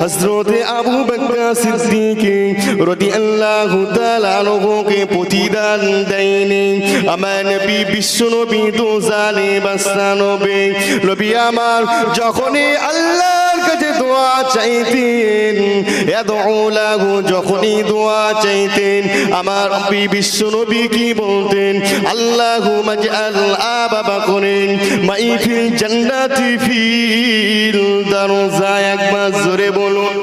হযরতে আবু বকর সিদ্দিক রাদিয়াল্লাহু তাআলা আনহুকে প্রতিদান দেয়নি। আমার নবী বিশ্ব নবী দু জানে বাসানবে নবী আমার যখনই আল্লাহর কাছে দোয়া চাইতেন, ইয়াদউ লাহু যখনই দোয়া চাইতেন আমার নবী বিশ্ব নবী কি বলতেন? আল্লাহুম্মা জাআল আবা বকরিন মাই ফিল জান্নাতি ফিল দারজা। একবার জোরে বলুন।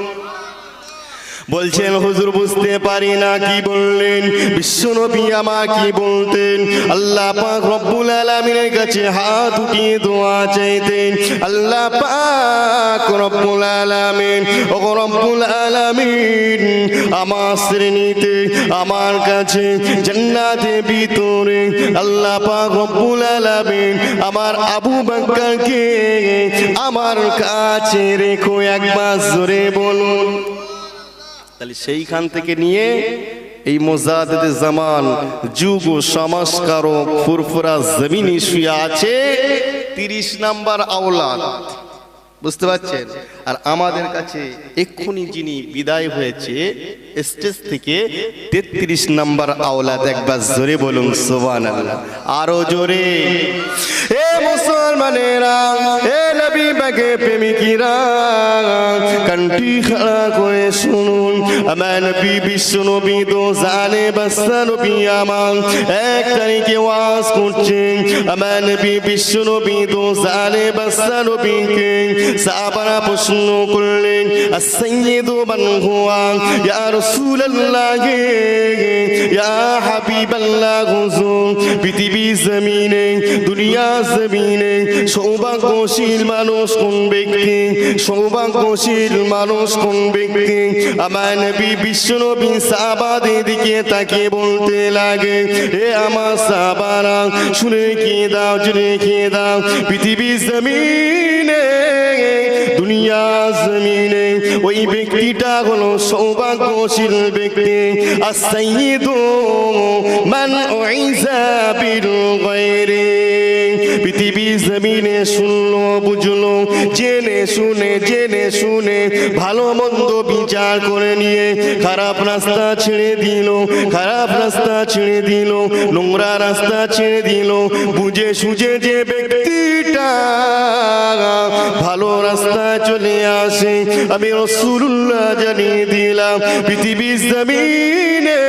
বলছেন হুজুর বুঝতে পারি না, কি বললেন? বিশ্বনবী আমার কি বলতেন? আল্লাহ পাক রব্বুল আলামিনের কাছে হাত উঠিয়ে দোয়া চাইতেন। আল্লাহ পাক রব্বুল আলামিন, ও রব্বুল আলামিন আমার শ্রেণীতে আমার কাছে জান্নাতের ভিতরে আল্লাহ পাক রব্বুল আলামিন আমার আবু বকরকে আমার কাছে রেখো। একবার জোরে বলুন। তাহলে সেইখান থেকে নিয়ে এই মুজাদ্দিদে জামান যুগ সংস্কারক ফুরফুরা জমিনে শুয়ে আছে 30 নাম্বার আওলাদ। বুঝতে পারছেন? আর আমাদের কাছে এক্ষুনি যিনি বিদায় হয়েছে স্টেজ থেকে 33 নাম্বার আওলাদ। একবার জোরে বলুন সুবহানাল্লাহ, আরো জোরে। এ মুসলমানেরা, এ নবী পাকে প্রেমিকেরা, কান্টি খাড়া করে শুনুন। আমার নবী বিশ্ব নবী দো জানে বাসা নবী আমার 1 তারিখে ওয়াজ করছেন। আমার নবী বিশ্ব নবী দো জানে বাসা নবীকে সাহাবারা প্রশ্ন করলেন, আস-সাইয়্যিদু মান হুয়া ইয়া রাসূলুল্লাহ ইয়া হাবিবাল্লাহ। হুজুর পৃথিবী জমিনে দুনিয়া জমিনে সৌভাগ্যশীল মানুষ কোন ব্যক্তি? সৌভাগ্যশীল মানুষ কোন ব্যক্তি? আমার নবী বিশ্ব নবী সাহাবাদের দিকে তাকিয়ে বলতে লাগে, হে আমার সাহাবারা শুনে কি দাও, জুড়ে কি দাও, পৃথিবী জমিনে দুনিয়া জমিনে ওই ব্যক্তিটা হলো সৌভাগ্যশীল ব্যক্তি। আস-সাইয়্যিদু মান উইজা বিল গায়রি। পৃথিবী জমিনে শুনলো বুঝলো, জেনে শুনে ভালো মন্দ বিচার করে নিয়ে খারাপ রাস্তা ছেড়ে দিল, খারাপ রাস্তা ছেড়ে দিল, নোংরা রাস্তা ছেড়ে দিল। বুঝে সুঝে যে ব্যক্তিটা ভালো রাস্তায় চলে আসে, আমি রাসূলুল্লাহ জানিয়ে দিলাম পৃথিবী জমিনে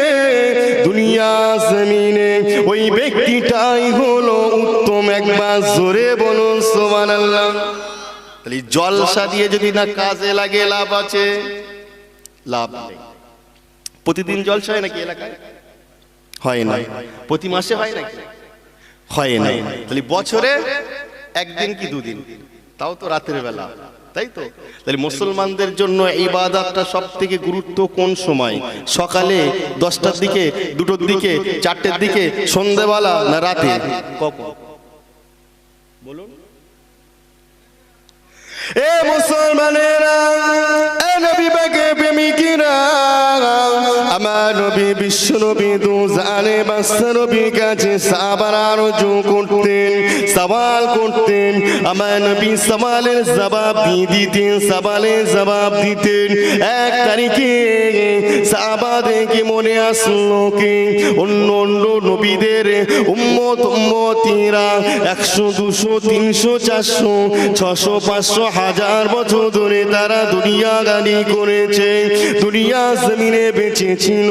দুনিয়া জমিনে ওই ব্যক্তিটাই হলো উত্তম। একবার জোরে বলুন সুবহানাল্লাহ। তাহলে জলসা দিয়ে যদি না কাজে লাগে লাভ আছে? লাভ নেই। প্রতিদিন জলসা হয় নাকি এলাকায়? হয় না। প্রতি মাসে হয় নাকি? হয় না। তাহলে বছরে একদিন কি দুদিন, তাও তো রাতের বেলা, তাই তো? তাহলে মুসলমানদের জন্য ইবাদতটা সবথেকে গুরুত্ব কোন সময়? সকালে 10টার দিকে, 2টোর দিকে, 4টের দিকে, সন্ধ্যাবেলা না রাতে? কখন বলুন? এ মুসলমানেরা, এ নবী পাকে প্রেমিকেরা, আমার নবী বিশ্ব নবী দু জানে বাসা নবীর কাছে সাহাবারা রুজু করতেন, সওয়াল করতেন। আমার নবী সওয়ালের জবাব দিয়ে দিতেন, সওয়ালের জবাব দিতেন। 1 তারিখে সাহাবাদেরকে মনে আসলো কি অন্য অন্য নবীদের উম্মতিরা 100, 200, 300, 400, 600, 500, 1000 বছর ধরে তারা দুনিয়াদারি করেছে, দুনিয়া জমিনে বেঁচে ছিল,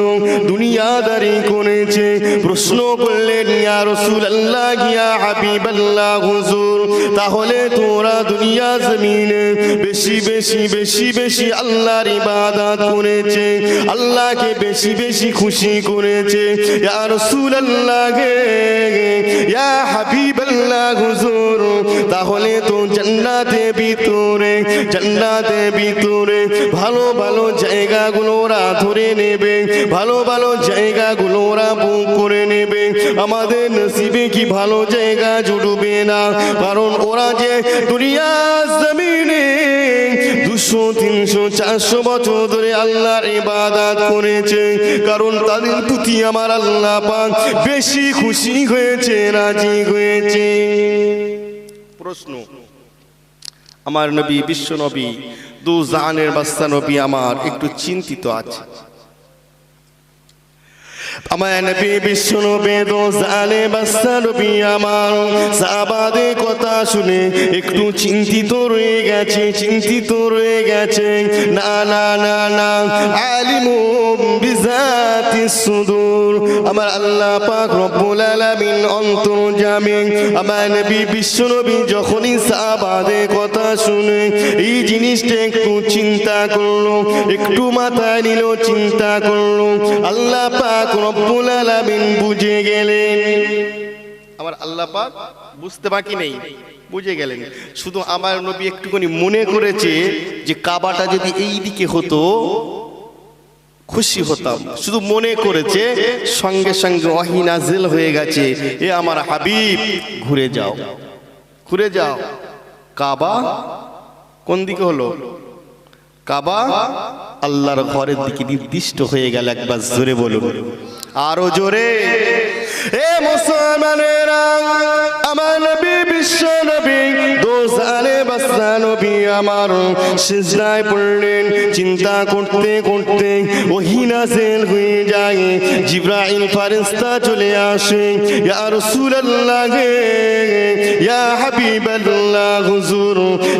দুনিয়াদারি করেছে। প্রশ্ন করলেন, ইয়া রাসূলুল্লাহ ইয়া হাবিবাল্লাহ, হুজুর তাহলে তোরা দুনিয়া জমিনে বেশি বেশি বেশি বেশি আল্লাহর ইবাদত করেছে, আল্লাহকে বেশি বেশি খুশি করেছে, ইয়া রাসূলুল্লাহ ইয়া হাবিবাল্লাহ, হুজুর তাহলে তো জান্নাতের ভিতরে ভালো ভালো জায়গাগুলো ওরা ধরে নেবে, ভালো ভালো জায়গাগুলো ওরা বুক করে নেবে। আমাদের নসিবে কি ভালো জায়গা জুটবে না? কারণ ওরা যে দুনিয়া জমিনে 200, 300, 400 বছর ধরে আল্লাহর ইবাদত করেছে, কারণ তাদের প্রতি আমার আল্লাহ পাক বেশি খুশি হয়েছে, রাজি হয়েছে। প্রশ্ন, আমার নবী বিশ্ব নবী দু জাহানের বাদশা নবী আমার একটু চিন্তিত আছে। আমার নবী বিশ্ব নবী দু জাহানের বাদশা নবী আমার সাহাবাদের কথা শুনে একটু চিন্তিত রয়ে গেছে, চিন্তিত রয়ে গেছে। না না না না, আলিমুম বিজাতিস সুদূর, আমার আল্লাহ পাক রব্বুল আলামিন অন্তর্যামী। আমার নবী বিশ্ব নবী যখনই সাহাবাদের কথা শুনে এই জিনিসটা একটু চিন্তা করলো, একটু মাথায় নিল, চিন্তা করলো। আল্লাহ পাক রব্বুল আলামিন বুঝে গেলেন। আমার আল্লাহ পাক বুঝতে বাকি নেই, বুঝে গেলেন। শুধু আমার নবী একটুখানি মনে করেছে যে কাবাটা যদি এই দিকে হতো খুশি হতাম, শুধু মনে করেছে। সঙ্গে সঙ্গে ওহী নাজিল হয়ে গেছে, এ আমার হাবিব ঘুরে যাও, ঘুরে যাও। কাবা কোন দিকে হলো? কাবা আল্লাহর ঘরের দিকে নির্দিষ্ট হয়ে গেল। একবার জোরে বলুন, আরো জোরে। এ মুসলমানেরা, আমার নবী বিশ্ব নবী দু জাহানের বাদশা নবী আমার সিজদায় পড়লেন। চিন্তা করতে করতে ওহী নাযিল হয়ে যায়। জিবরাইল ফেরেশতা চলে আসে, ইয়া রাসূলুল্লাহ, ইয়া হাবিবাল্লাহ, হুজুর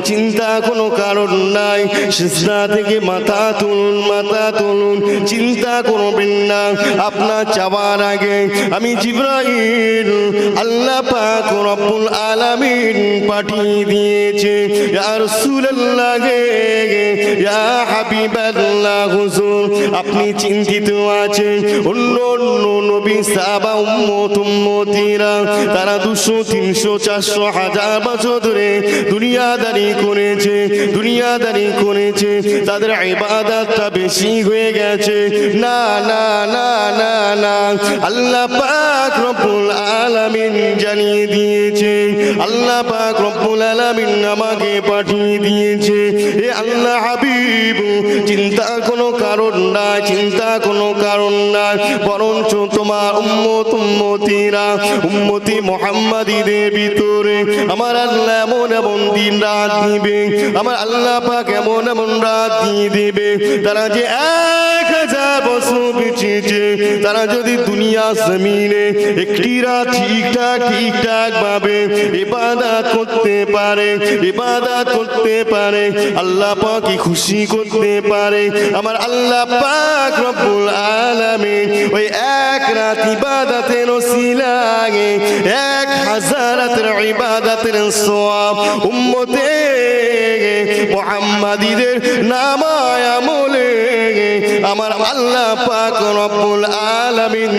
চিন্তা কোনো কারণ নাই, সিজদা থেকে মাথা তুলুন, মাথা তুলুন, চিন্তা করবেন না। আপনার চাওয়ার আগে আমি জিবরাইল আল্লাহ পাক রব্বুল আলামিন পাঠিয়ে দিয়েছে। ইয়া রাসূলুল্লাহ, ইয়া হাবিবাল্লাহ, হুজুর আপনি চিন্তিত আছেন। অন্য অন্য নবী সাহাবা উম্মত উম্মতিরা তারা 200 300 400 1000 বছর ধরে দুনিয়াদারি করেছে, দুনিয়াদারি করেছে, তাদের ইবাদতটা বেশি হয়ে গেছে। না না না না না, আল্লাহ পাক রব্বুল আলামিন জানিয়ে দিয়েছে, আল্লাহ পাক রব্বুল আলামিন আমাকে পাঠিয়ে দিয়েছে। এ আল্লাহ হাবিব চিন্তার কোনো কারণ নাই, চিন্তা কোনো কারণ নাই, বরঞ্চ তোমার উম্মত উম্মতিরা উম্মতি মুহাম্মাদীদের ভিতরে আমার আল্লাহ এমন এমন দিন রাত দিবে, আমার আল্লাহ পাক এমন এমন রাত দিয়ে দিবে, তারা যে 1000 বছর বেঁচেছে তারা যদি দুনিয়া জমিনে একটি রাত ঠিকঠাক ঠিকঠাক ভাবে ইবাদত করতে পারে, ইবাদত করতে পারে, আল্লাহ পাককে খুশি করতে পারে, আমার আল্লাহ পাক রব্বুল আলামিন ওই এক রাত ইবাদতের ওসিলায় 1000 রাতের ইবাদতের সওয়াব উম্মতে মুহাম্মাদীদের নামায় আমলে আমার আল্লাহ পাক রব্বুল আলামিন